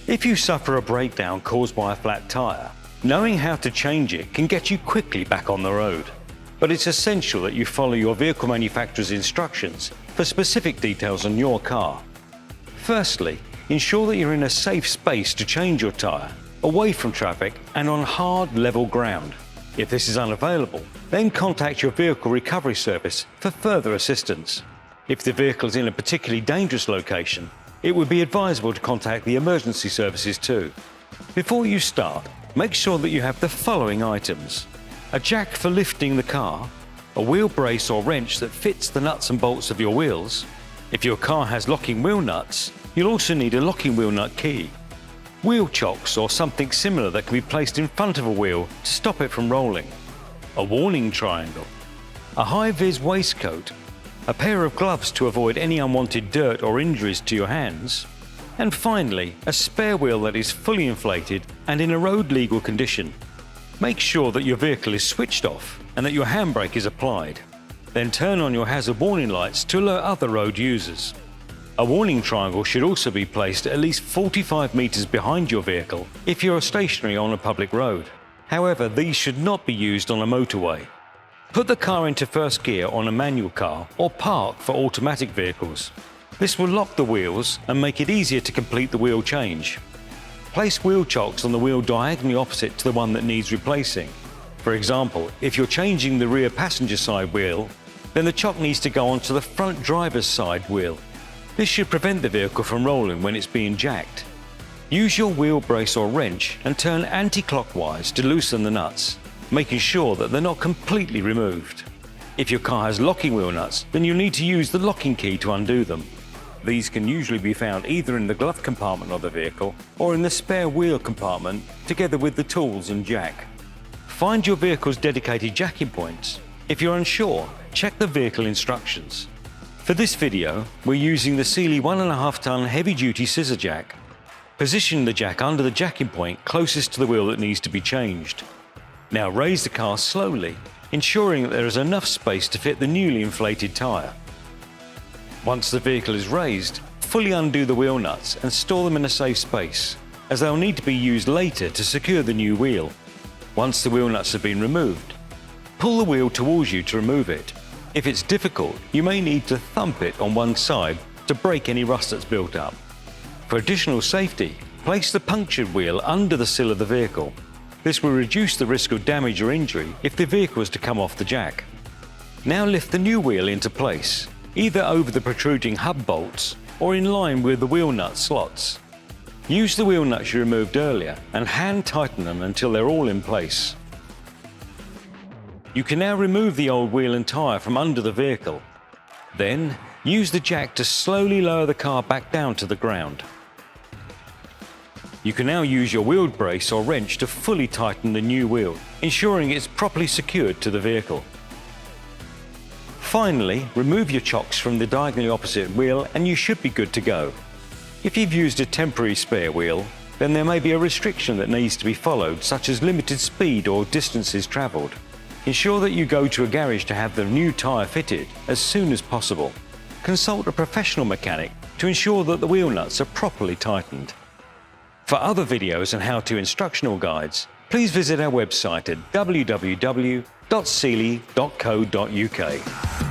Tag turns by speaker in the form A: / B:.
A: If you suffer a breakdown caused by a flat tyre, knowing how to change it can get you quickly back on the road. But it's essential that you follow your vehicle manufacturer's instructions for specific details on your car. Firstly, ensure that you're in a safe space to change your tyre, away from traffic and on hard, level ground. If this is unavailable, then contact your vehicle recovery service for further assistance. If the vehicle is in a particularly dangerous location, it would be advisable to contact the emergency services too. Before you start, make sure that you have the following items: a jack for lifting the car, a wheel brace or wrench that fits the nuts and bolts of your wheels. If your car has locking wheel nuts, you'll also need a locking wheel nut key, wheel chocks or something similar that can be placed in front of a wheel to stop it from rolling, a warning triangle, a Hi-vis waistcoat, a pair of gloves to avoid any unwanted dirt or injuries to your hands, and finally, a spare wheel that is fully inflated and in a road legal condition. Make sure that your vehicle is switched off and that your handbrake is applied. Then turn on your hazard warning lights to alert other road users. A warning triangle should also be placed at least 45 metres behind your vehicle if you are stationary on a public road. However, these should not be used on a motorway. Put the car into first gear on a manual car or park for automatic vehicles. This will lock the wheels and make it easier to complete the wheel change. Place wheel chocks on the wheel diagonally opposite to the one that needs replacing. For example, if you're changing the rear passenger side wheel, then the chock needs to go onto the front driver's side wheel. This should prevent the vehicle from rolling when it's being jacked. Use your wheel brace or wrench and turn anti-clockwise to loosen the nuts, making sure that they're not completely removed. If your car has locking wheel nuts, then you'll need to use the locking key to undo them. These can usually be found either in the glove compartment of the vehicle or in the spare wheel compartment together with the tools and jack. Find your vehicle's dedicated jacking points. If you're unsure, check the vehicle instructions. For this video, we're using the Sealey 1.5 ton heavy-duty scissor jack. Position the jack under the jacking point closest to the wheel that needs to be changed. Now raise the car slowly, ensuring that there is enough space to fit the newly inflated tyre. Once the vehicle is raised, fully undo the wheel nuts and store them in a safe space, as they'll need to be used later to secure the new wheel. Once the wheel nuts have been removed, pull the wheel towards you to remove it. If it's difficult, you may need to thump it on one side to break any rust that's built up. For additional safety, place the punctured wheel under the sill of the vehicle. This will reduce the risk of damage or injury if the vehicle was to come off the jack. Now lift the new wheel into place, either over the protruding hub bolts or in line with the wheel nut slots. Use the wheel nuts you removed earlier and hand tighten them until they're all in place. You can now remove the old wheel and tyre from under the vehicle. Then, use the jack to slowly lower the car back down to the ground. You can now use your wheel brace or wrench to fully tighten the new wheel, ensuring it's properly secured to the vehicle. Finally, remove your chocks from the diagonally opposite wheel and you should be good to go. If you've used a temporary spare wheel, then there may be a restriction that needs to be followed, such as limited speed or distances travelled. Ensure that you go to a garage to have the new tyre fitted as soon as possible. Consult a professional mechanic to ensure that the wheel nuts are properly tightened. For other videos and how-to instructional guides, please visit our website at www.sealey.co.uk.